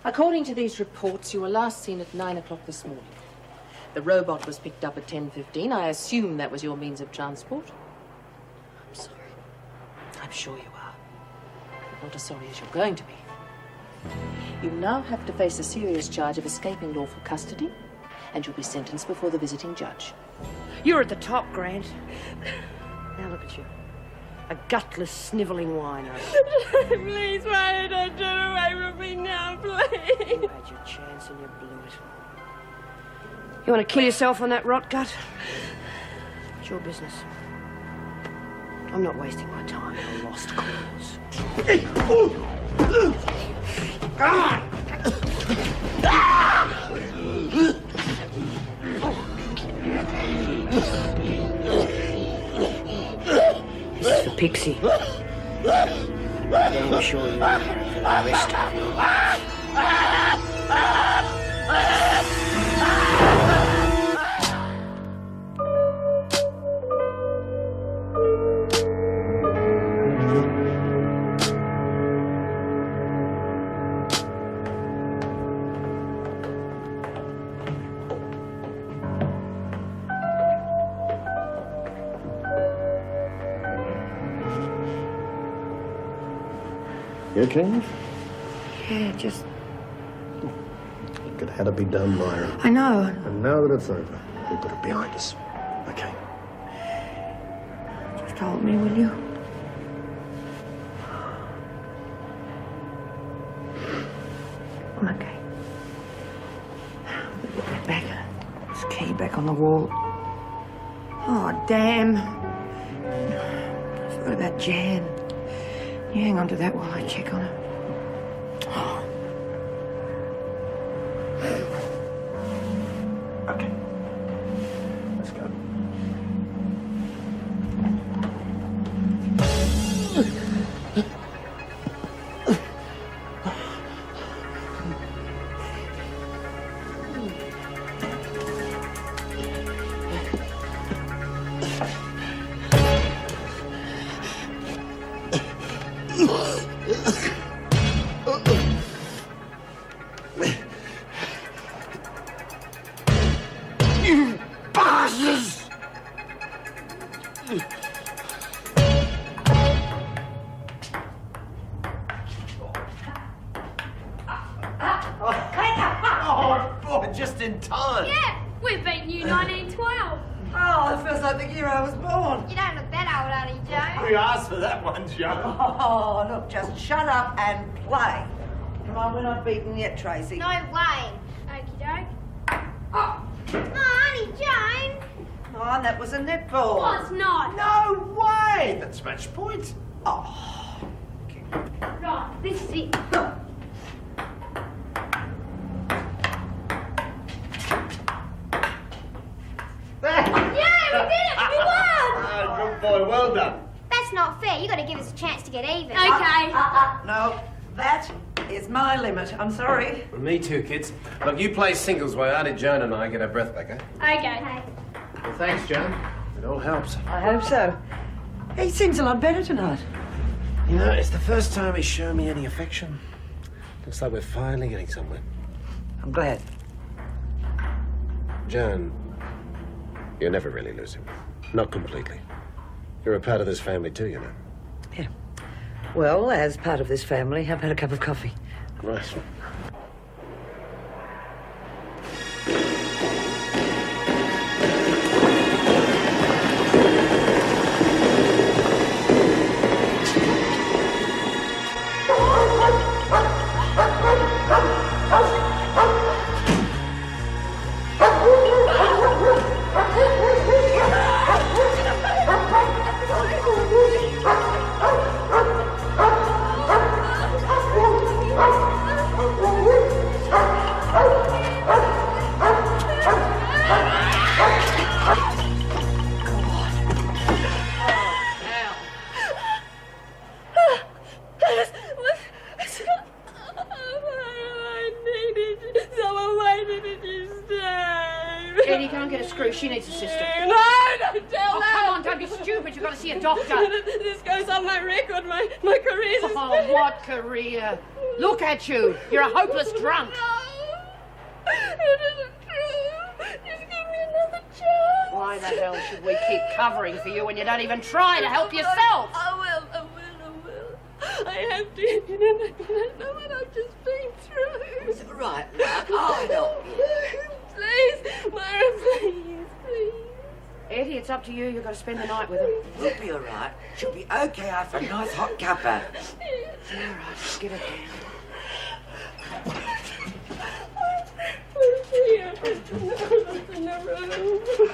According to these reports, you were last seen at 9 o'clock this morning. The robot was picked up at 10:15. I assume that was your means of transport. I'm sorry. I'm sure you are. But not as sorry as you're going to be. You now have to face a serious charge of escaping lawful custody, and you'll be sentenced before the visiting judge. You're at the top, Grant. Now look at you. A gutless, snivelling whiner. Please, why don't turn away from me now, please? You had your chance and you blew it. You want to kill yourself on that rot gut? It's your business. I'm not wasting my time on a lost cause. This is for Pixie. I'm sure you're here for the rest of you. You okay? Yeah, just... It had to be done, Myra. I know. And now that it's over, we put it behind us. Okay? Just hold me, will you? I'm okay. Put that back. This key back on the wall. Oh, damn. I forgot about Jan. You hang on to that while I check on her. Okay. Let's go. You bastards! Oh, boy, just in time. Yeah, we've beaten you 1912. Oh, it feels like the year I was born. You don't look that old, Auntie Joe. We asked for that one, Joe. Oh, look, just shut up and play. Come on, we're not beaten yet, Tracy. No way. Okie doke. Oh, Auntie Jane. Come on, that was a netball. Oh, it's not. No way! That's match point. Oh. Right, this is it. Good boy, well done. That's not fair. You got to give us a chance to get even. Okay. No, that is my limit. I'm sorry. Well, me too, kids. Look, you play singles while Auntie Joan and I get our breath back, eh? Okay. Well, thanks, Joan. It all helps. I hope so. He seems a lot better tonight. You know, it's the first time he's shown me any affection. Looks like we're finally getting somewhere. I'm glad. Joan, you're never really losing. Not completely. You're a part of this family too, you know. Yeah. Well, as part of this family, how about a cup of coffee? Right. Jenny, go and get a screw. She needs a sister. No, don't tell Oh, her. come on, don't be stupid. You've got to see a doctor. This goes on my record. My career's... Oh, what career? Look at you. You're a hopeless drunk. No, it isn't true. Just give me another chance. Why the hell should we keep covering for you when you don't even try to help yourself? I will. I have to. You don't know what I've just been through. Is it right, love? I'll help you. Please, Myra, please. Eddie, it's up to you. You've got to spend the night with her. We'll be all right. She'll be okay after a nice hot cuppa. All right, just get her down. In the room.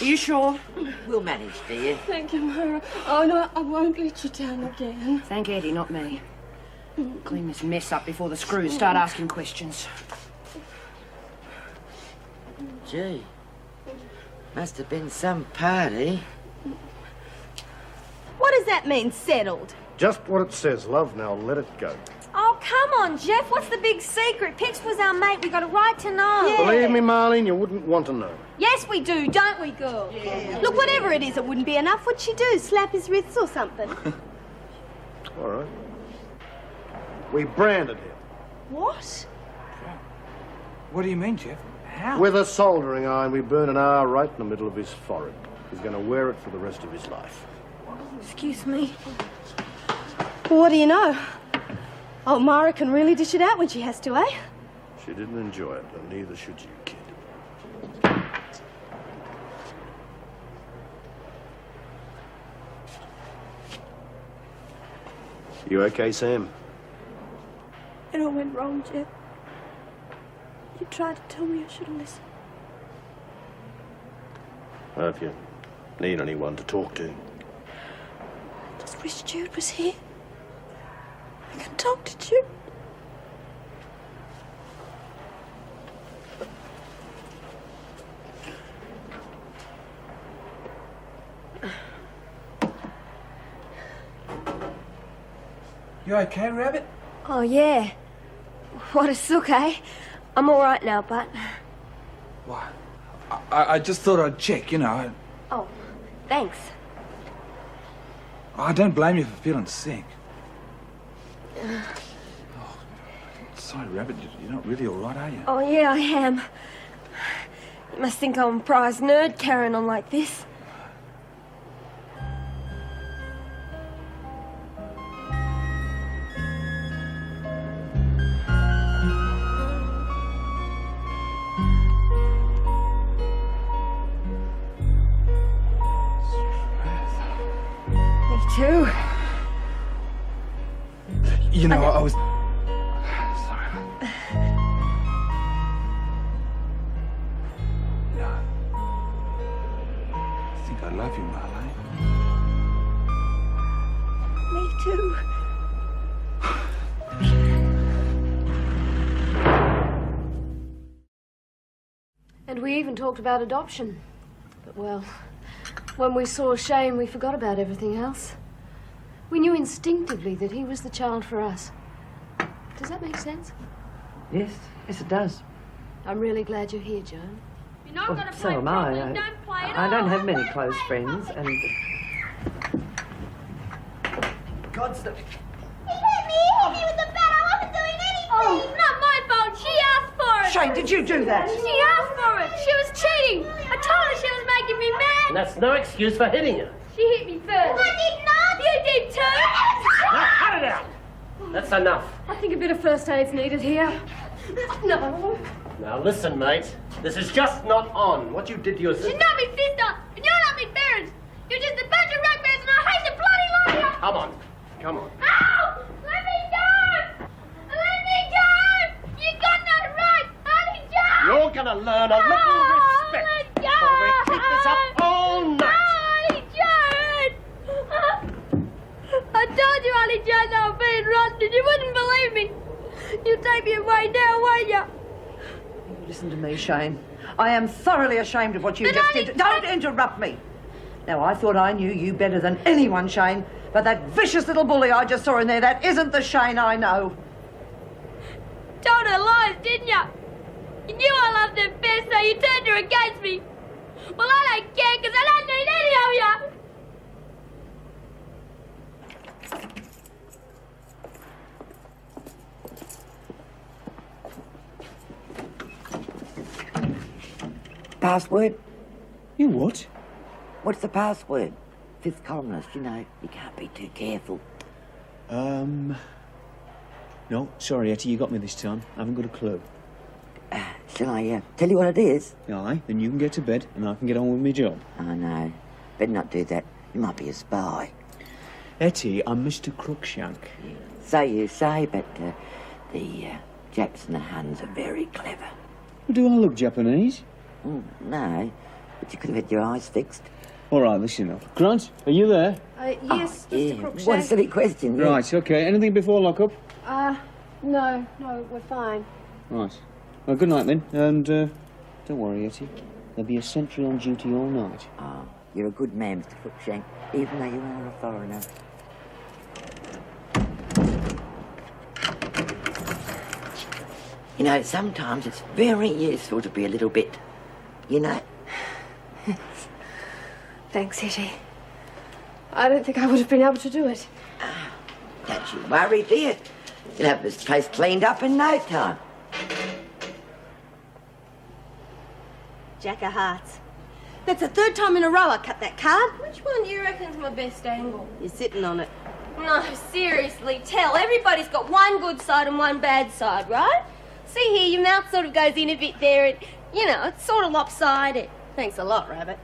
Are you sure? We'll manage, dear. Thank you, Myra. Oh, no, I won't let you down again. Thank Eddie, not me. Clean this mess up before the screws start asking questions. Gee, must have been some party. What does that mean, settled? Just what it says, love. Now let it go. Oh, come on, Jeff. What's the big secret? Pix was our mate. We got a right to know. Believe me, Marlene, you wouldn't want to know. Yes, we do, don't we, girl? Yeah. Look, whatever it is, it wouldn't be enough. What'd she do? Slap his wrists or something? All right. We branded him What? What do you mean, Jeff? How? with a soldering iron. We burned an R right in the middle of his forehead. He's going to wear it for the rest of his life. Excuse me. Well, what do you know? Oh, Myra can really dish it out when she has to, eh? She didn't enjoy it, and neither should you, kid. You okay, Sam? It all went wrong, Jeff. You tried to tell me I should have listened. Well, if you need anyone to talk to. I just wish Jude was here. I can talk to Jude. You okay, Rabbit? Oh, yeah. What a sook, eh? I'm all right now, but... Why? I just thought I'd check, you know. Oh, thanks. I don't blame you for feeling sick. Sorry, Rabbit, you're not really all right, are you? Oh, yeah, I am. You must think I'm a prize nerd carrying on like this. Me too. You know, I was... Sorry. Yeah. I think I love you, Marlene. Me too. And we even talked about adoption. But, well, when we saw Shane, we forgot about everything else. We knew instinctively that he was the child for us. Does that make sense? Yes, it does. I'm really glad you're here, Joan. You're not Well, going to so play am properly. I. Don't play at I don't all. have many close friends, and... God's the... He hit me with the bat. I wasn't doing anything. Oh, not my fault. She asked for it. Shane, did you do that? She asked for it. She was cheating. I told her she was making me mad. That's no excuse for hitting her. She hit me first. I did not. You did too. Now cut it out. That's enough. I think a bit of first aid's needed here. No. Now listen, mate. This is just not on. What you did to your She's sister... not my sister, and you're not my parents. You're just a bunch of rugbears, and I hate the bloody lot of you. Come on. Come on. Ow! Let me go! Let me go! You got no right! Honey John! You're gonna learn a little respect. Let go! Or we'll keep this up all night. Honey John! I told you, Honey John, I was being rotten, and you wouldn't believe me. You'll take me away now, won't you? Listen to me, Shane. I am thoroughly ashamed of what you just did. Don't interrupt me. Now, I thought I knew you better than anyone, Shane, but that vicious little bully I just saw in there, that isn't the Shane I know. Told her lies, didn't you? You knew I loved her best, so you turned her against me. Well, I don't care, because I don't need any of you. Password? You what? What's the password? Fifth columnist, you know, you can't be too careful. No, sorry, Etty, you got me this time. I haven't got a clue. Shall I tell you what it is? Aye, then you can get to bed and I can get on with my job. Oh, no. Better not do that. You might be a spy. Etty, I'm Mr. Crookshank. So you say, but the Japs and the Huns are very clever. Do I look Japanese? No, but you could have had your eyes fixed. All right, listen up. Grant, are you there? Yes, Mr. Crookshank. What a silly question. yeah. Right, okay. Anything before lock-up? No, we're fine. Right. Well, good night, then. And, don't worry, Etty. There'll be a sentry on duty all night. Oh, you're a good man, Mr. Crookshank, even though you are a foreigner. You know, sometimes it's very useful to be a little bit, you know. Thanks, Etty. I don't think I would have been able to do it. Don't you worry, dear. You'll have this place cleaned up in no time. Jack of Hearts. That's the third time in a row I cut that card. Which one do you reckon's my best angle? You're sitting on it. No, seriously, tell. Everybody's got one good side and one bad side, right? See here, your mouth sort of goes in a bit there and, you know, it's sort of lopsided. Thanks a lot, Rabbit.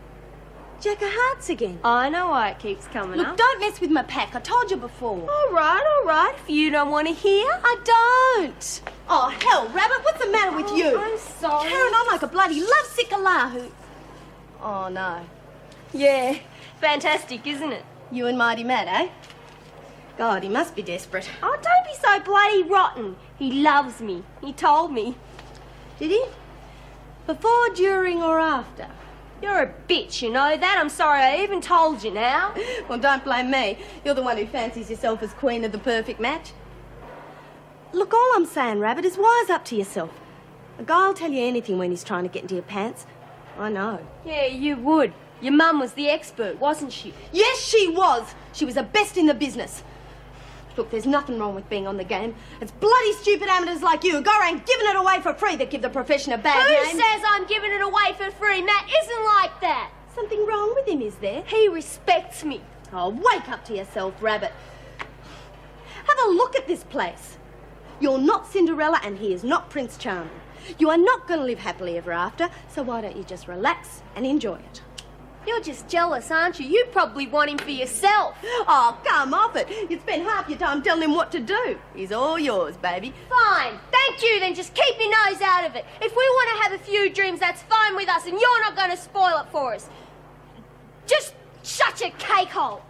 Jack of Hearts again. I know why it keeps coming Look, up. don't mess with my pack. I told you before. All right, if you don't want to hear. I don't. Oh, hell, Rabbit, what's the matter with you? I'm sorry. Carrying on like a bloody lovesick Allahu. Oh, no. Yeah, fantastic, isn't it? You and Mighty Matt, eh? God, he must be desperate. Oh, don't be so bloody rotten. He loves me. He told me. Did he? Before, during, or after? You're a bitch, you know that. I'm sorry I even told you now. Well, don't blame me. You're the one who fancies yourself as queen of the perfect match. Look, all I'm saying, Rabbit, is wise up to yourself. A guy'll tell you anything when he's trying to get into your pants. I know. Yeah, you would. Your mum was the expert, wasn't she? Yes, she was. She was the best in the business. Look, there's nothing wrong with being on the game. It's bloody stupid amateurs like you who go around giving it away for free that give the profession a bad Who name. says I'm giving it away for free? Matt isn't like that. Something wrong with him, is there? He respects me. Oh, wake up to yourself, Rabbit. Have a look at this place. You're not Cinderella and he is not Prince Charming. You are not going to live happily ever after, so why don't you just relax and enjoy it? You're just jealous, aren't you? You probably want him for yourself. Oh, come off it. You spend half your time telling him what to do. He's all yours, baby. Fine. Thank you, then just keep your nose out of it. If we want to have a few dreams, that's fine with us, and you're not going to spoil it for us. Just shut your cake hole.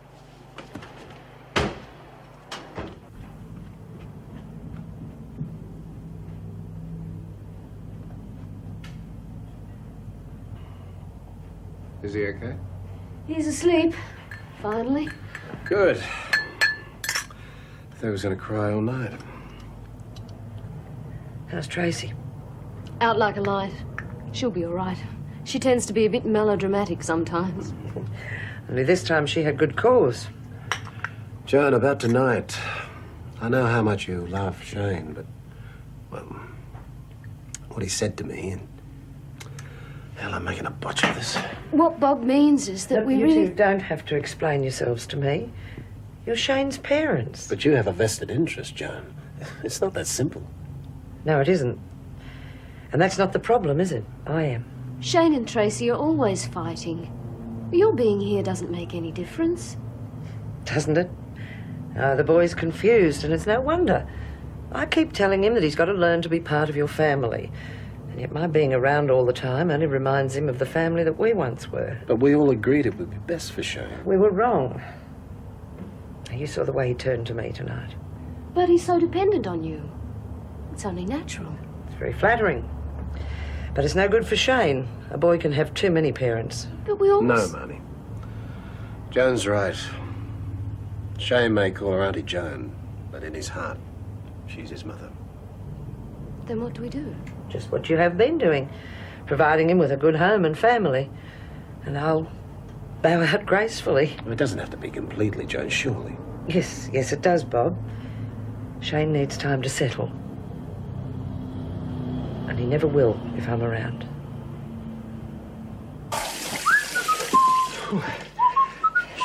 Is he okay? He's asleep. Finally. Good. Thought he was going to cry all night. How's Tracy? Out like a light. She'll be all right. She tends to be a bit melodramatic sometimes. Only this time she had good cause. Joan, about tonight. I know how much you love Shane, but, well, what he said to me, and hell, I'm making a botch of this. What Bob means is that Look, we you really... two don't have to explain yourselves to me. You're Shane's parents. But you have a vested interest, Joan. It's not that simple. No, it isn't. And that's not the problem, is it? I am. Shane and Tracy are always fighting. Your being here doesn't make any difference. Doesn't it? The boy's confused, and it's no wonder. I keep telling him that he's got to learn to be part of your family. And yet my being around all the time only reminds him of the family that we once were. But we all agreed it would be best for Shane. We were wrong. You saw the way he turned to me tonight. But he's so dependent on you. It's only natural. It's very flattering. But it's no good for Shane. A boy can have too many parents. But we always... No, Marnie. Joan's right. Shane may call her Auntie Joan, but in his heart, she's his mother. Then what do we do? Just what you have been doing. Providing him with a good home and family. And I'll bow out gracefully. Well, it doesn't have to be completely, Joan, surely. Yes, it does, Bob. Shane needs time to settle. And he never will if I'm around.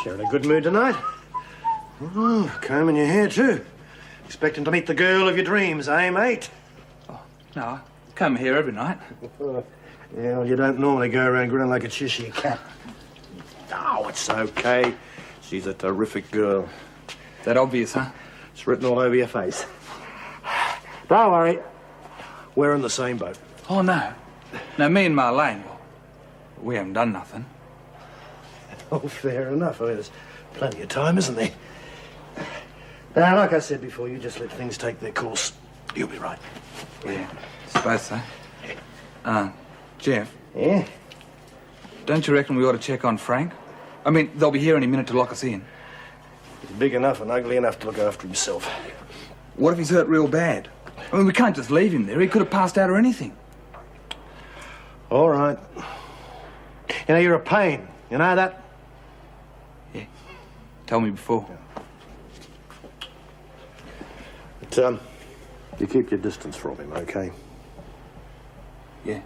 You're in a good mood tonight. Oh, combing your hair, too. Expecting to meet the girl of your dreams, eh, mate? No, I come here every night. Yeah, well, you don't normally go around grinning like a Cheshire cat. Oh, it's okay. She's a terrific girl. That obvious, huh? It's written all over your face. Don't worry. We're in the same boat. Oh, no. Now, me and Marlene, well, we haven't done nothing. Oh, fair enough. I mean, there's plenty of time, isn't there? Now, like I said before, you just let things take their course. You'll be right. Yeah, suppose so. Jeff. Yeah? Don't you reckon we ought to check on Frank? I mean, they'll be here any minute to lock us in. He's big enough and ugly enough to look after himself. What if he's hurt real bad? I mean, we can't just leave him there. He could have passed out or anything. All right. You know, you're a pain. You know that? Yeah. Tell me before. But, you keep your distance from him, okay? Yeah.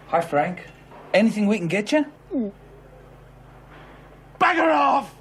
Hi, Frank. Anything we can get you? Bugger off!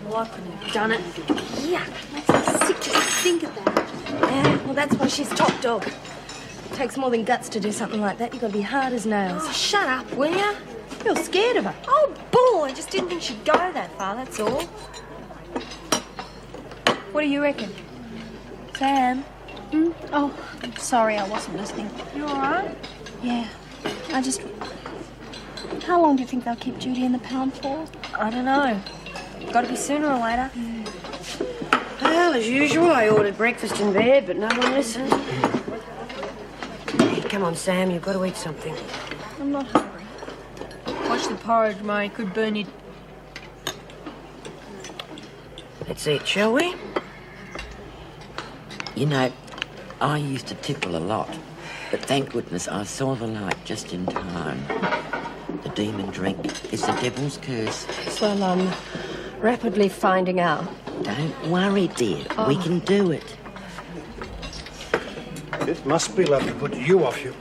Well, I couldn't have done it. Yuck, makes me sick just to think of that. Yeah, well, that's why she's top dog. It takes more than guts to do something like that. You've got to be hard as nails. Oh, shut up, will ya? You're scared of her. Oh, bull! I just didn't think she'd go that far, that's all. What do you reckon? Sam? Oh, I'm sorry, I wasn't listening. You all right? Yeah, I just... How long do you think they'll keep Judy in the pound for? I don't know. Got to be sooner or later. Well, as usual, I ordered breakfast in bed, but no one listened. Hey, come on, Sam, you've got to eat something. I'm not hungry. Watch the porridge, mate. Could burn you. Let's eat, shall we? You know, I used to tipple a lot, but thank goodness I saw the light just in time. The demon drink is the devil's curse. Well, I'm rapidly finding out. Don't worry, dear. We can do it. It must be love to put you off you.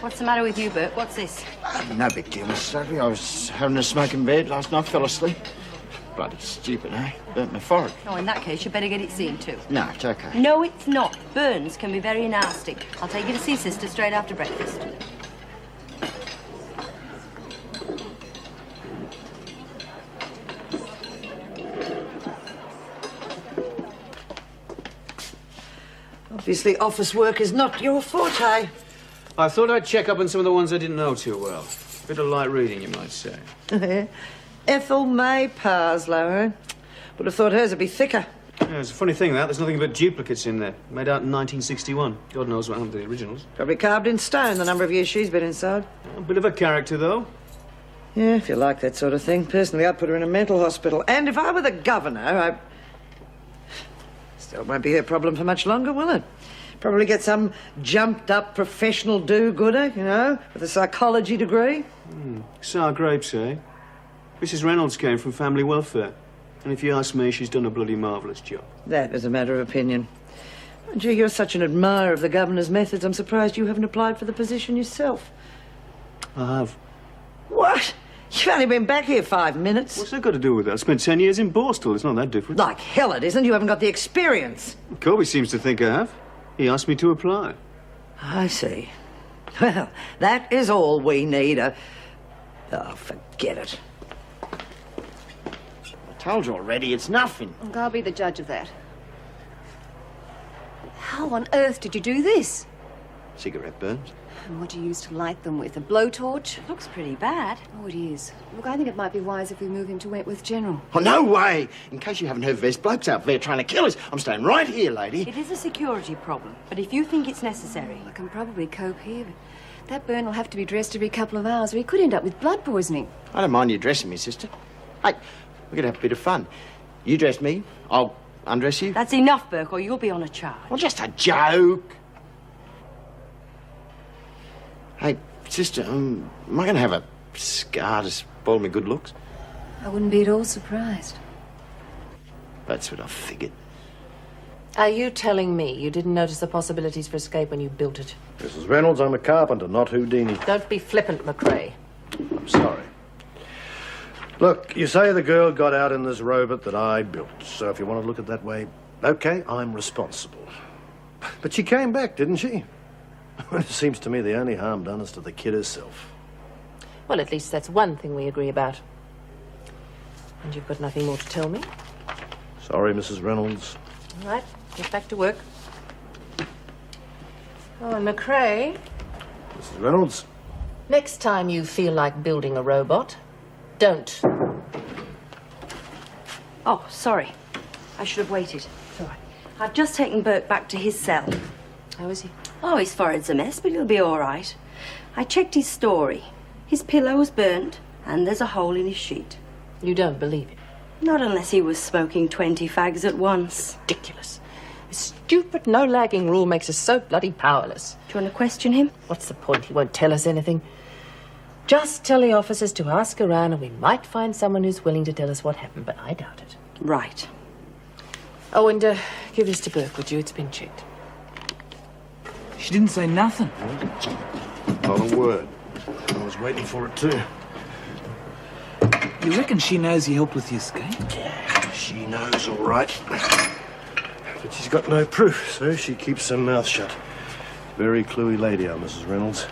What's the matter with you, Bert? What's this? No big deal, Miss Sophie. I was having a smoke in bed last night, fell asleep. Bloody stupid, eh? Burnt my forehead. Oh, in that case, you better get it seen to. No, it's okay. No, it's not. Burns can be very nasty. I'll take you to see Sister straight after breakfast. Obviously, office work is not your forte. I thought I'd check up on some of the ones I didn't know too well. Bit of light reading, you might say. Ethel May Parslow, eh? Would have thought hers would be thicker. Yeah, it's a funny thing, that. There's nothing but duplicates in there. Made out in 1961. God knows what happened to the originals. Probably carved in stone the number of years she's been inside. A bit of a character, though. Yeah, if you like that sort of thing. Personally, I'd put her in a mental hospital. And if I were the governor, I... Still won't be her problem for much longer, will it? Probably get some jumped-up professional do-gooder, you know, with a psychology degree. Sour grapes, eh? Mrs. Reynolds came from family welfare. And if you ask me, she's done a bloody marvellous job. That is a matter of opinion. Mind you, you're such an admirer of the governor's methods, I'm surprised you haven't applied for the position yourself. I have. What? You've only been back here 5 minutes. What's that got to do with that? I spent 10 years in Borstal. It's not that different. Like hell it isn't. You haven't got the experience. Colby seems to think I have. He asked me to apply. I see. Well, that is all we need. Oh, forget it. Told you already, it's nothing. Look, I'll be the judge of that. How on earth did you do this? Cigarette burns. And what do you use to light them with? A blowtorch? Looks pretty bad. Oh, it is. Look, I think it might be wise if we move him to Wentworth General. Oh, no way! In case you haven't heard, there's blokes out there trying to kill us. I'm staying right here, lady. It is a security problem, but if you think it's necessary... I can probably cope here, but that burn will have to be dressed every couple of hours, or he could end up with blood poisoning. I don't mind you dressing me, sister. Hey, we're gonna have a bit of fun. You dress me, I'll undress you. That's enough, Burke, or you'll be on a charge. Well, just a joke. Hey, sister, am I gonna have a scar to spoil my good looks? I wouldn't be at all surprised. That's what I figured. Are you telling me you didn't notice the possibilities for escape when you built it? Mrs. Reynolds, I'm a carpenter, not Houdini. Don't be flippant, McRae. I'm sorry. Look, you say the girl got out in this robot that I built, so if you want to look at it that way, okay, I'm responsible. But she came back, didn't she? It seems to me the only harm done is to the kid herself. Well, at least that's one thing we agree about. And you've got nothing more to tell me? Sorry, Mrs. Reynolds. All right, get back to work. Oh, and McRae, Mrs. Reynolds? next time you feel like building a robot, don't. Oh, sorry. I should have waited. It's all right. I've just taken Burke back to his cell. How is he? Oh, his forehead's a mess, but he'll be all right. I checked his story. His pillow was burnt, and there's a hole in his sheet. You don't believe it? Not unless he was smoking 20 fags at once. Ridiculous. This stupid no-lagging rule makes us so bloody powerless. Do you want to question him? What's the point? He won't tell us anything. Just tell the officers to ask around and we might find someone who's willing to tell us what happened, but I doubt it. Right. Oh, and give this to Burke, would you? It's been checked. She didn't say nothing. Not a word. I was waiting for it too. You reckon she knows he helped with the escape? Yeah, she knows, all right. But she's got no proof, so she keeps her mouth shut. Very cluey lady, our Mrs. Reynolds.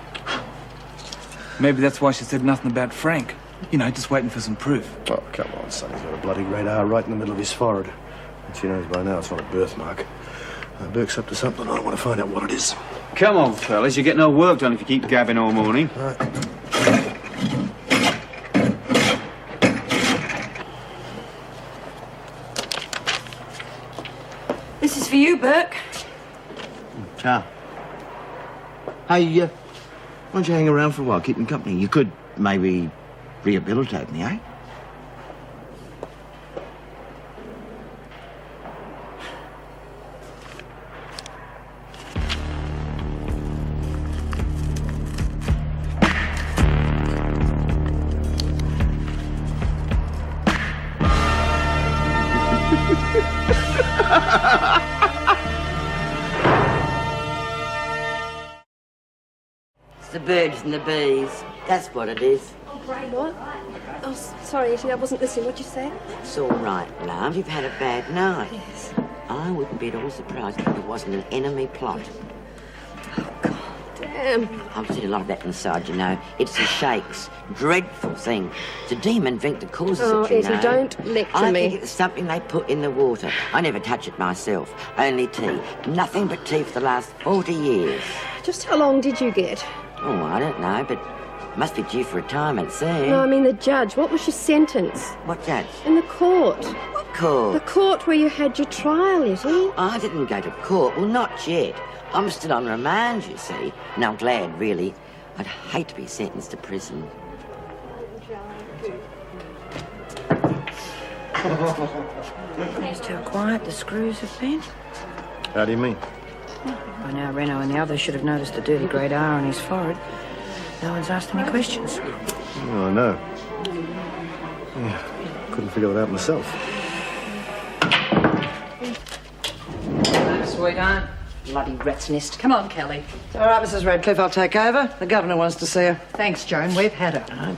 Maybe that's why she said nothing about Frank. You know, just waiting for some proof. Oh, come on, son. He's got a bloody radar right in the middle of his forehead. And she knows by now it's not a birthmark. Burke's up to something. I want to find out what it is. Come on, fellas. You get no work done if you keep gabbing all morning. Right. This is for you, Burke. Ciao. Hey, why don't you hang around for a while, keep him company? You could maybe rehabilitate me, eh? It's the birds and the bees. That's what it is. What? Oh, sorry, Etty, I wasn't listening. What'd you say? It's all right, love. You've had a bad night. Yes. I wouldn't be at all surprised if it wasn't an enemy plot. Damn. I've seen a lot of that inside, you know. It's the shakes. Dreadful thing. It's a demon drink that causes Oh, it, you Etty, know. don't lecture I me. think it's something they put in the water. I never touch it myself. Only tea. Nothing but tea for the last 40 years. Just how long did you get? Oh, I don't know, but must be due for retirement soon. No, I mean the judge. What was your sentence? What judge? In the court. What court? The court where you had your trial, Etty. I didn't go to court. Well, not yet. I'm still on remand, you see. And I'm glad, really. I'd hate to be sentenced to prison. Just how quiet the screws have been. How do you mean? By now, Reno and the others should have noticed the dirty great R on his forehead. No one's asked any questions. Oh, I know. Yeah, couldn't figure that out myself. Hello, sweetheart. Bloody rat's nest. Come on, Kelly. It's all right, Mrs. Radcliffe, I'll take over. The governor wants to see her. Thanks, Joan. We've had her.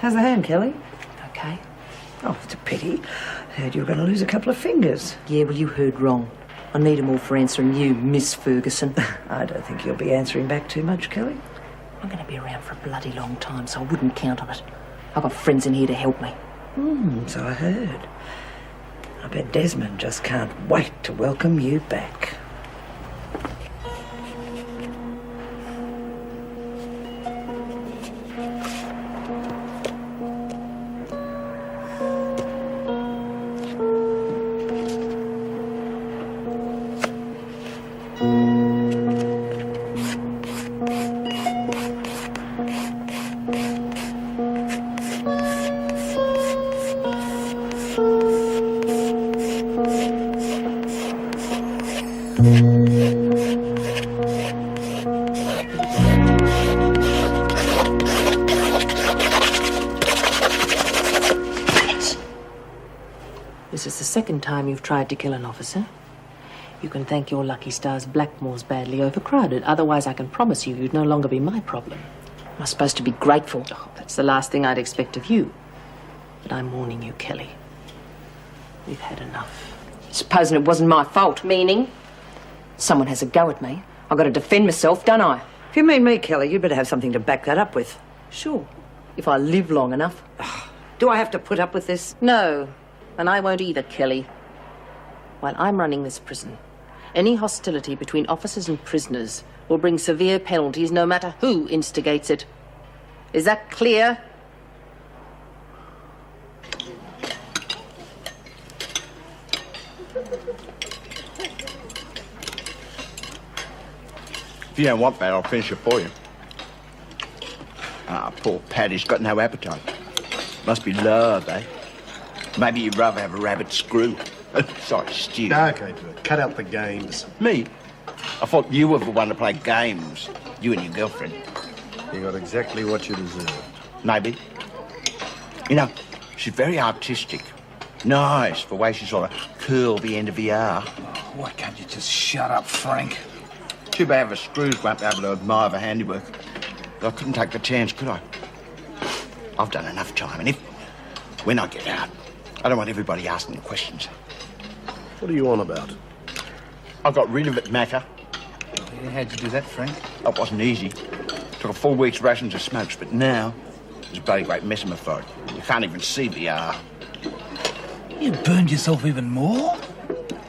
How's the hand, Kelly? Okay. Oh, it's a pity. Heard you were going to lose a couple of fingers. Yeah, well, you heard wrong. I need 'em all for answering you, Miss Ferguson. I don't think you'll be answering back too much, Kelly. I'm going to be around for a bloody long time, so I wouldn't count on it. I've got friends in here to help me. So I heard. I bet Desmond just can't wait to welcome you back. This is the second time you've tried to kill an officer. You can thank your lucky stars Blackmore's badly overcrowded. Otherwise, I can promise you, you'd no longer be my problem. Am I supposed to be grateful? Oh, that's the last thing I'd expect of you. But I'm warning you, Kelly. We've had enough. Supposing it wasn't my fault. Meaning? Someone has a go at me. I've got to defend myself, don't I? If you mean me, Kelly, you'd better have something to back that up with. Sure. If I live long enough. Do I have to put up with this? No. And I won't either, Kelly. While I'm running this prison, any hostility between officers and prisoners will bring severe penalties no matter who instigates it. Is that clear? If you don't want that, I'll finish it for you. Ah, poor Paddy's got no appetite. Must be love, eh? Maybe you'd rather have a rabbit screw. Sorry, Stu. Okay, Bert. Cut out the games. Me? I thought you were the one to play games. You and your girlfriend. You got exactly what you deserved. Maybe. You know, she's very artistic. Nice, the way she sort of curled the end of the R. Why can't you just shut up, Frank? Too bad the screws won't be able to admire the handiwork. But I couldn't take the chance, could I? I've done enough time, and when I get out, I don't want everybody asking me questions. What are you on about? I got rid of it, Macca. Yeah, how'd you do that, Frank? That wasn't easy. Took a full week's rations of smokes, but now there's a bloody great mess in my throat. You can't even see the R. You burned yourself even more?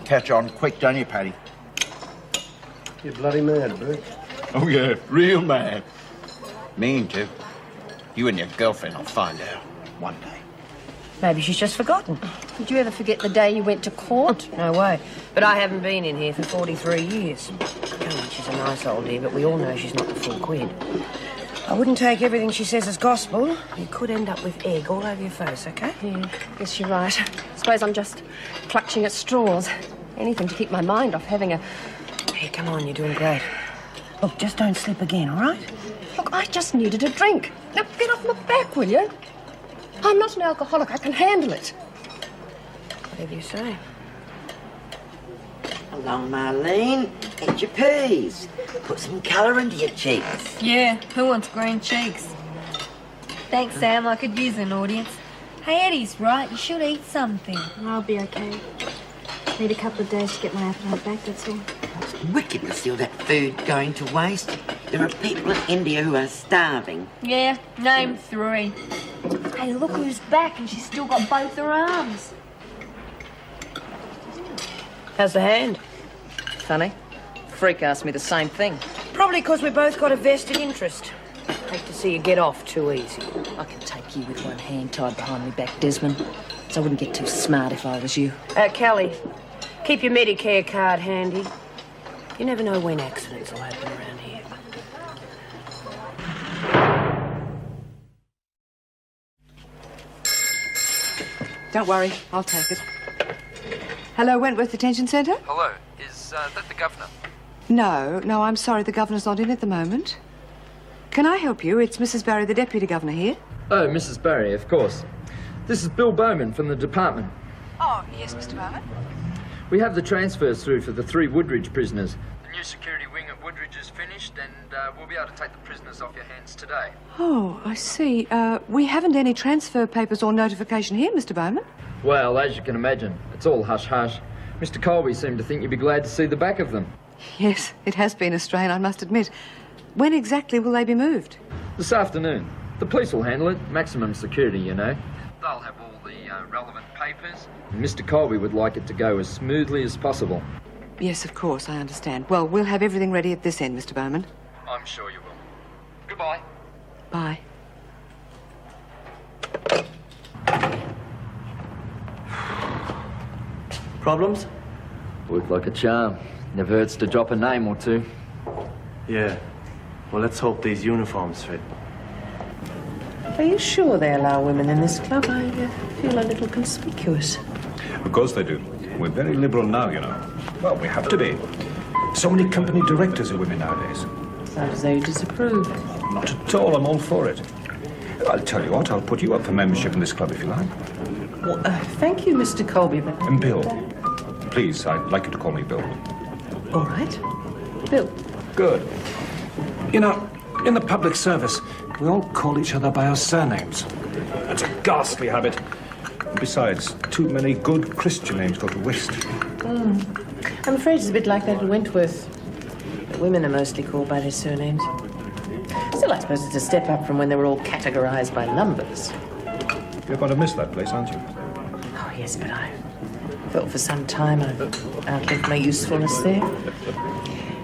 Catch on quick, don't you, Paddy? You're bloody mad, Bert. Oh, yeah, real mad. Mean to. You and your girlfriend will find out one day. Maybe she's just forgotten. Did you ever forget the day you went to court? No way. But I haven't been in here for 43 years. Come on, she's a nice old dear, but we all know she's not the full quid. I wouldn't take everything she says as gospel. You could end up with egg all over your face, okay? Yeah, guess you're right. Suppose I'm just clutching at straws. Anything to keep my mind off having a... Hey, come on, you're doing great. Look, just don't slip again, all right? Look, I just needed a drink. Now, get off my back, will you? I'm not an alcoholic. I can handle it. Whatever you say. Along, Marlene. Eat your peas. Put some colour into your cheeks. Yeah, who wants green cheeks? Thanks, Sam. I could use an audience. Hey, Eddie's right. You should eat something. I'll be okay. Need a couple of days to get my appetite back, that's all. It's wicked to see all that food going to waste. There are people in India who are starving. Yeah, name 3. Hey, look who's back, and she's still got both her arms. How's the hand? Funny. Freak asked me the same thing. Probably because we both got a vested interest. Hate to see you get off too easy. I can take you with one hand tied behind my back, Desmond. So I wouldn't get too smart if I was you. Kelly, keep your Medicare card handy. You never know when accidents will happen around here. Don't worry, I'll take it. Hello, Wentworth Detention Centre? Hello. Is that the governor? No, I'm sorry, the governor's not in at the moment. Can I help you? It's Mrs. Barry, the Deputy Governor here. Oh, Mrs. Barry, of course. This is Bill Bowman from the department. Oh, yes, Mr. Bowman. We have the transfers through for the 3 Woodridge prisoners. The new security wing at Woodridge is finished, and we'll be able to take the prisoners off your hands today. Oh, I see. We haven't any transfer papers or notification here, Mr. Bowman. Well, as you can imagine, it's all hush-hush. Mr. Colby seemed to think you'd be glad to see the back of them. Yes, it has been a strain, I must admit. When exactly will they be moved? This afternoon. The police will handle it. Maximum security, you know. They'll have all the relevant papers. Mr. Colby would like it to go as smoothly as possible. Yes, of course, I understand. Well, we'll have everything ready at this end, Mr. Bowman. I'm sure you will. Goodbye. Bye. Problems? Worked like a charm. Never hurts to drop a name or two. Yeah. Well, let's hope these uniforms fit. Are you sure they allow women in this club? I feel a little conspicuous. Of course they do. We're very liberal now, you know. Well, we have to be. So many company directors are women nowadays. Sounds as though you disapprove. Not at all. I'm all for it. I'll tell you what, I'll put you up for membership in this club if you like. Well, thank you, Mr. Colby, but... And Bill. Please, I'd like you to call me Bill. All right. Bill. Good. You know, in the public service, we all call each other by our surnames. That's a ghastly habit. Besides, too many good Christian names go to waste. I'm afraid it's a bit like that at Wentworth. The women are mostly called by their surnames. Still, I suppose it's a step up from when they were all categorized by numbers. You're going to miss that place, aren't you? Oh, yes, but I felt for some time I've outlived my usefulness there.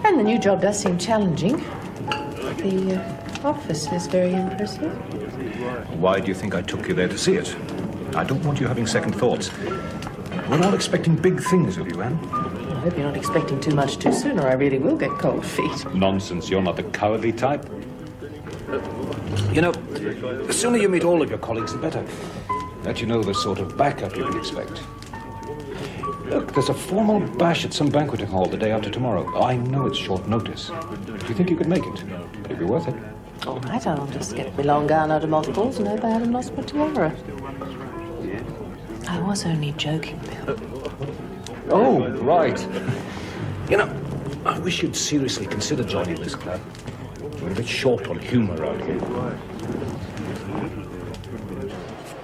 And the new job does seem challenging. The office is very impressive. Why do you think I took you there to see it? I don't want you having second thoughts. We're all expecting big things of you, Anne. I hope you're not expecting too much too soon, or I really will get cold feet. Nonsense, you're not the cowardly type. You know, the sooner you meet all of your colleagues, the better. That you know the sort of backup you can expect. Look, there's a formal bash at some banqueting hall the day after tomorrow. I know it's short notice. Do you think you could make it? It'd be worth it. All right, I'll just get my long gown out of mothballs and hope I haven't lost my tiara. I was only joking, Bill. Oh, right. You know, I wish you'd seriously consider joining this club. We're a bit short on humour around here.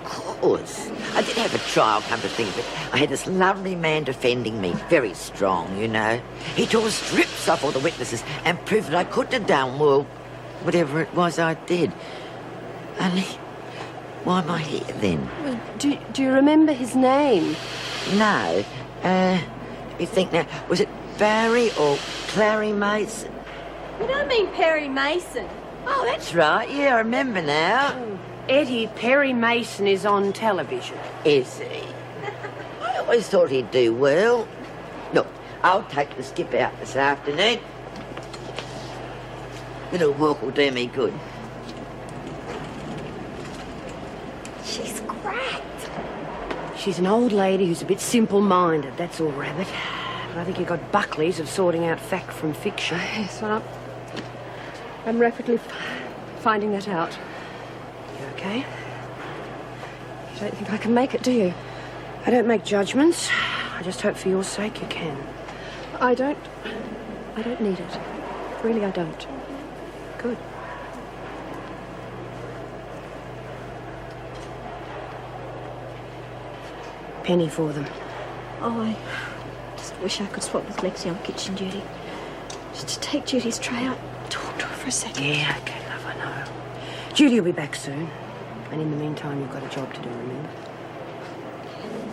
Of course. I did have a trial, come to think of it. I had this lovely man defending me. Very strong, you know. He tore strips off all the witnesses and proved that I couldn't have done, well, whatever it was I did. Only, why am I here then? Well, do you remember his name? No. You think now, was it Barry or Clary Mason? You don't mean Perry Mason. Oh, that's right. Yeah, I remember now. Eddie, Perry Mason is on television. Is he? I always thought he'd do well. Look, I'll take the skip out this afternoon. Little walk will do me good. She's cracked. She's an old lady who's a bit simple-minded, that's all, Rabbit. But I think you've got Buckley's of sorting out fact from fiction. Yes, well, I'm rapidly finding that out. You okay? You don't think I can make it, do you? I don't make judgments. I just hope for your sake you can. I don't need it. Really, I don't. Good. Penny for them. Oh, I just wish I could swap with Lexi on kitchen duty. Just to take Judy's tray out, talk to her for a second. Yeah, okay, love, I know. Judy will be back soon. And in the meantime, you've got a job to do, remember?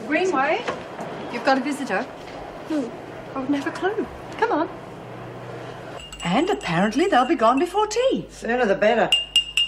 Greenway, you've got a visitor. No, I wouldn't have a clue. Come on. And apparently they'll be gone before tea. Sooner the better.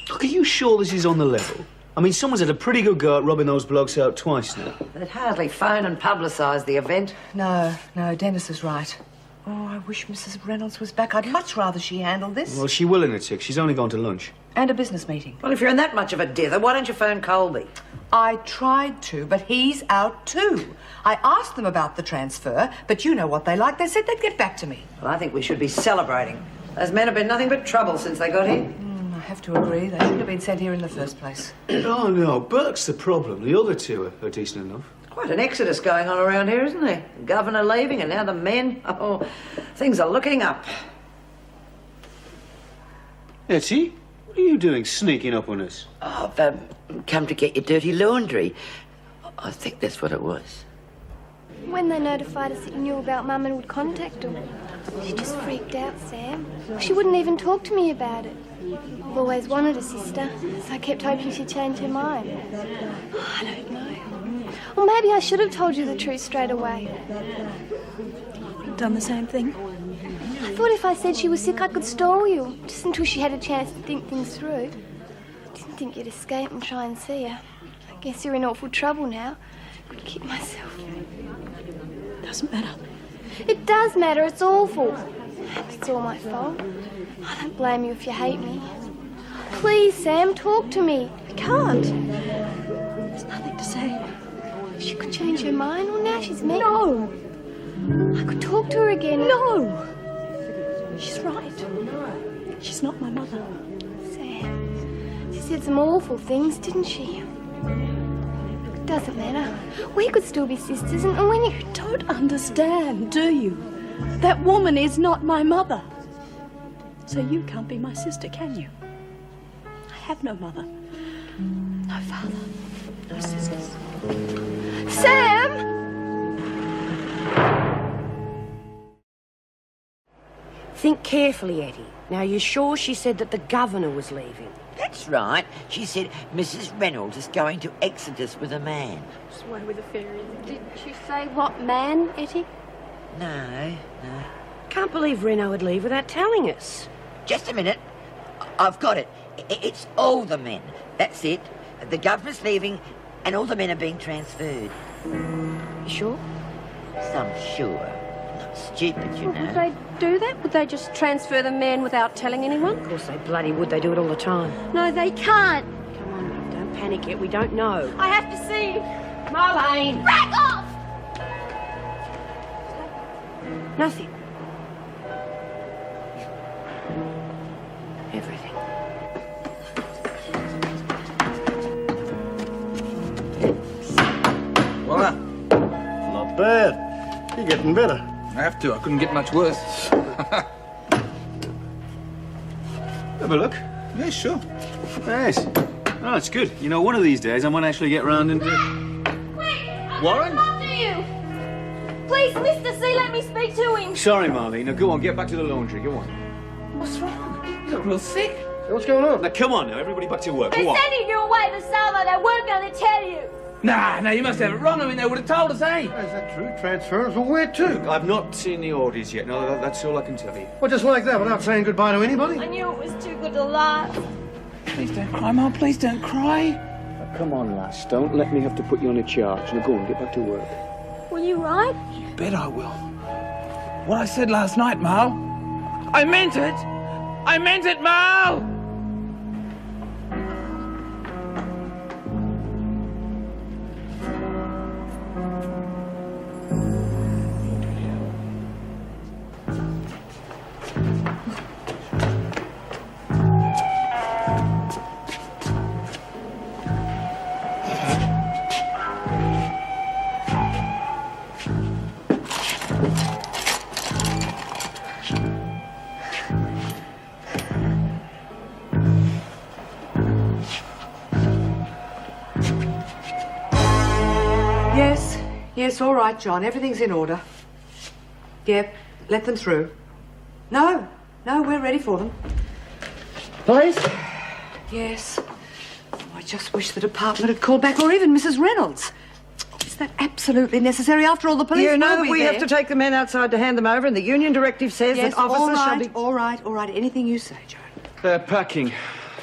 Look, are you sure this is on the level? I mean, someone's had a pretty good go at robbing those blokes out twice now. They'd hardly phone and publicise the event. No, Dennis is right. Oh, I wish Mrs. Reynolds was back. I'd much rather she handled this. Well, she will in a tick. She's only gone to lunch. And a business meeting. Well, if you're in that much of a dither, why don't you phone Colby? I tried to, but he's out too. I asked them about the transfer, but you know what they like. They said they'd get back to me. Well, I think we should be celebrating. Those men have been nothing but trouble since they got here. I have to agree. They shouldn't have been sent here in the first place. Oh, no, Burke's the problem. The other two are decent enough. Quite an exodus going on around here, isn't there? The governor leaving and now the men. Oh, things are looking up. Etty, what are you doing sneaking up on us? Oh, I've come to get your dirty laundry. I think that's what it was. When they notified us that you knew about Mum and would contact her, she just freaked out, Sam. She wouldn't even talk to me about it. I've always wanted a sister, so I kept hoping she'd change her mind. I don't know. Or maybe I should have told you the truth straight away. You've done the same thing. I thought if I said she was sick, I could stall you, just until she had a chance to think things through. Didn't think you'd escape and try and see her. I guess you're in awful trouble now. Could kick myself. Doesn't matter. It does matter. It's awful. It's all my fault. I don't blame you if you hate me. Please, Sam, talk to me. I can't. There's nothing to say. She could change her mind. Well, now she's met. No. I could talk to her again. No. She's right. She's not my mother. Sam, she said some awful things, didn't she? It doesn't matter. We could still be sisters, and when you don't understand, do you? That woman is not my mother. So you can't be my sister, can you? I have no mother, no father, no sisters. Sam! Think carefully, Eddie. Now, you're sure she said that the governor was leaving? That's right. She said Mrs. Reynolds is going to Exodus with a man. Just away with the fairies. Did she say what man, Etty? No. Can't believe Reno would leave without telling us. Just a minute. I've got it. It's all the men. That's it. The governor's leaving and all the men are being transferred. You sure? So I'm sure. Not stupid, you know. Would they do that? Would they just transfer the man without telling anyone? Of course they bloody would. They do it all the time. No, they can't. Come on, love, don't panic yet. We don't know. I have to see him. Marlene! Back off! Nothing. Everything. Voila. Not bad. You're getting better. I have to. I couldn't get much worse. Have a look. Yeah, sure. Yes. Oh, it's good. You know, one of these days I might actually get round and... Wait! Warren? After you! Please, Mr. C, let me speak to him. Sorry, Marlene. Now, go on, get back to the laundry. Go on. What's wrong? You look real sick. What's going on? Now, come on now. Everybody back to work. They're Go on. sending you away to summer. They weren't going to tell you. Nah, you must have it wrong. I mean, they would have told us, eh? Is that true? Transference? Well, where to? Look, I've not seen the orders yet. No, that's all I can tell you. Well, just like that, without saying goodbye to anybody? I knew it was too good to last. Please don't cry, Mum. Please don't cry. Now, come on, lass. Don't let me have to put you on a charge. Now, go on, get back to work. Will you ride? You bet I will. What I said last night, Mal. I meant it. I meant it, Mal. Yes, all right, John. Everything's in order. Yep, let them through. No, we're ready for them. Please? Yes. Oh, I just wish the department had called back, or even Mrs. Reynolds. Is that absolutely necessary? After all, the police You know will be we there. have to take the men outside to hand them over, and the union directive says Yes, that officers all shall right, be... all right. Anything you say, Joan. They're packing.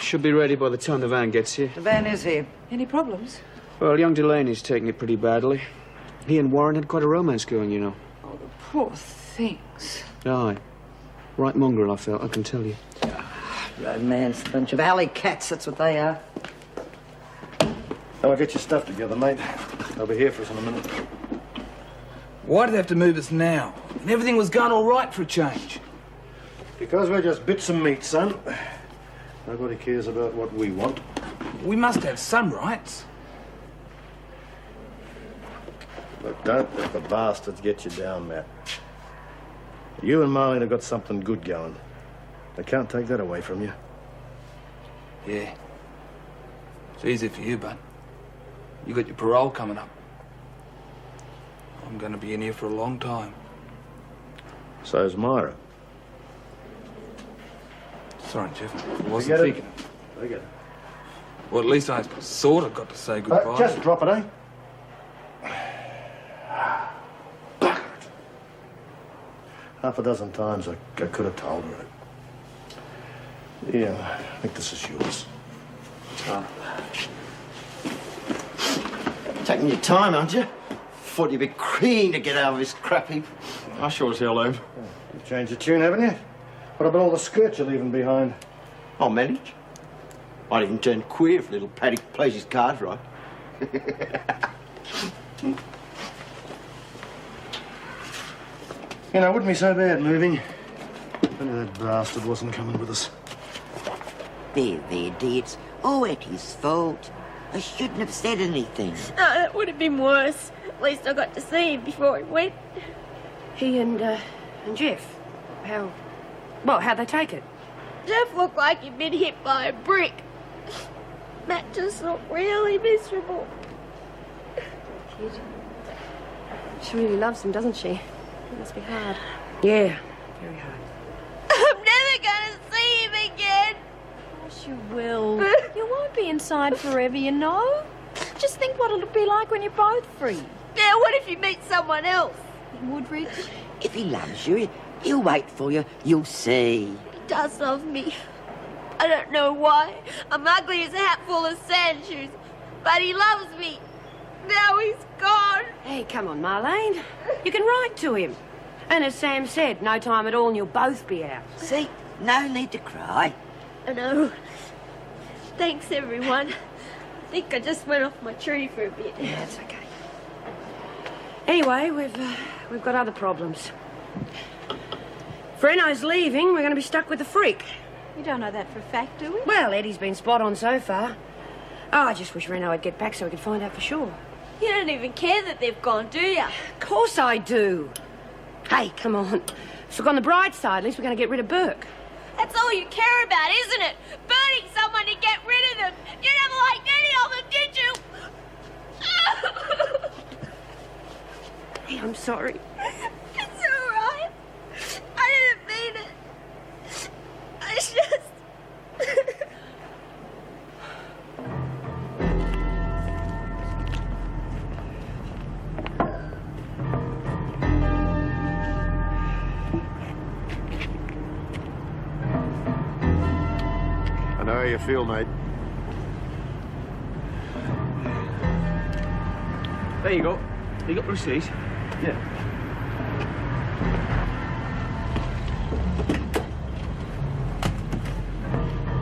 Should be ready by the time the van gets here. The van is here. Any problems? Well, young Delaney's taking it pretty badly. He and Warren had quite a romance going, you know. Oh, the poor things. Aye. Right mongrel, I felt, I can tell you. Romance, a bunch of alley cats, that's what they are. Oh, get your stuff together, mate. They'll be here for us in a minute. Why do they have to move us now? And everything was going all right for a change. Because we're just bits of meat, son. Nobody cares about what we want. We must have some rights. Look, don't let the bastards get you down, Matt. You and Marlene have got something good going. They can't take that away from you. Yeah. It's easy for you, bud. You got your parole coming up. I'm going to be in here for a long time. So's Myra. Sorry, Jeff. I wasn't Forget it. thinking. Forget it. Well, at least I sort of got to say goodbye. Just drop it, eh? Half a dozen times I could have told her. Yeah, I think this is yours. Taking your time, aren't you? Thought you'd be keen to get out of this crap heap. I sure as hell have. You've changed your tune, haven't you? What about all the skirts you're leaving behind? I'll manage. I'd even turn queer if little Paddy plays his cards right. You know, it wouldn't be so bad moving. If only that bastard wasn't coming with us. There, dear, it's all Ettie's fault. I shouldn't have said anything. No, that would have been worse. At least I got to see him before he went. He and Jeff, how'd they take it? Jeff looked like he'd been hit by a brick. Matt just looked really miserable. She really loves him, doesn't she? It must be hard. Yeah, very hard. I'm never gonna see him again. Yes, you will. You won't be inside forever, you know. Just think what it'll be like when you're both free. Yeah, what if you meet someone else? In Woodridge? If he loves you, he'll wait for you. You'll see. He does love me. I don't know why. I'm ugly as a hat full of sand shoes, but he loves me. Now he's gone. Hey, come on, Marlene. You can write to him. And as Sam said, no time at all and you'll both be out. See, no need to cry. I know. Thanks, everyone. I think I just went off my tree for a bit. Yeah, that's okay. Anyway, we've got other problems. Freno's leaving. We're going to be stuck with the freak. You don't know that for a fact, do we? Well, Eddie's been spot on so far. Oh, I just wish Reno would get back so we could find out for sure. You don't even care that they've gone, do you? Of course I do. Hey, come on. So on the bright side, at least we're going to get rid of Burke. That's all you care about, isn't it? Burning someone to get rid of them. You never liked any of them, did you? Hey, I'm sorry. It's all right. I didn't mean it. I just... I know how you feel, mate. There you go. You got the receipt? Yeah.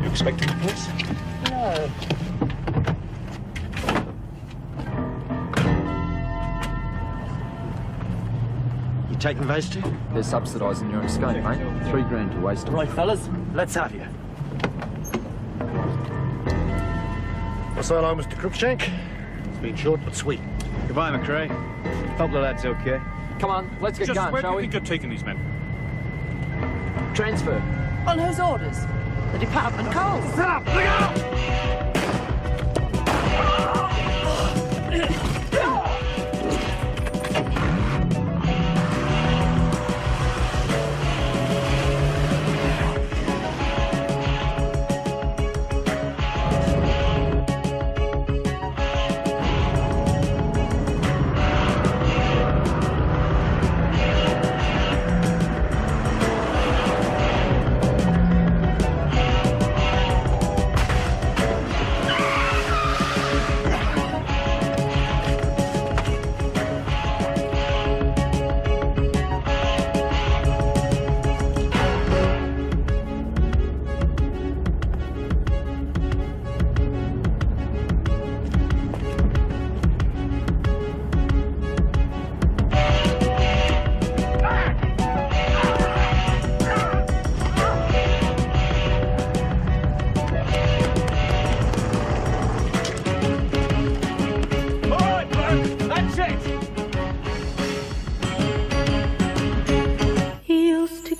You expecting the police? No. You taking those two? They're subsidising your escape, mate. $3 to waste. Right, fellas, let's have you. Well, so long, Mr. Crookshank. It's been short but sweet. Goodbye, McRae. Hope the lad's okay. Come on, let's get going, where shall do you we? think you're taking these men? Transfer. On whose orders? The department calls. Set up! Look out!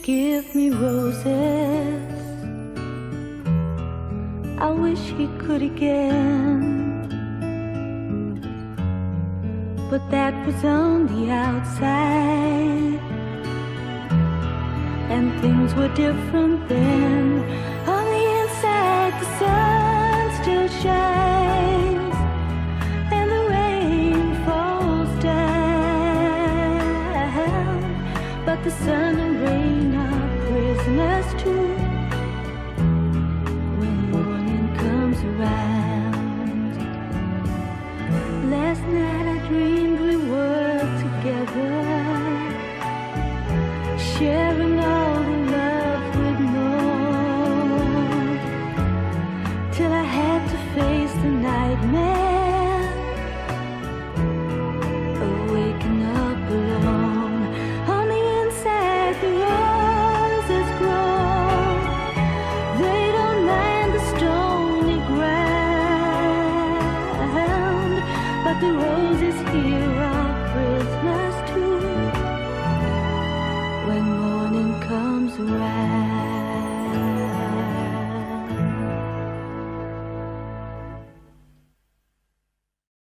give me roses. I wish he could again, but that was on the outside. And things were different then. On the inside, the sun still shines, and the rain falls down. But the sun and rain are prisoners too.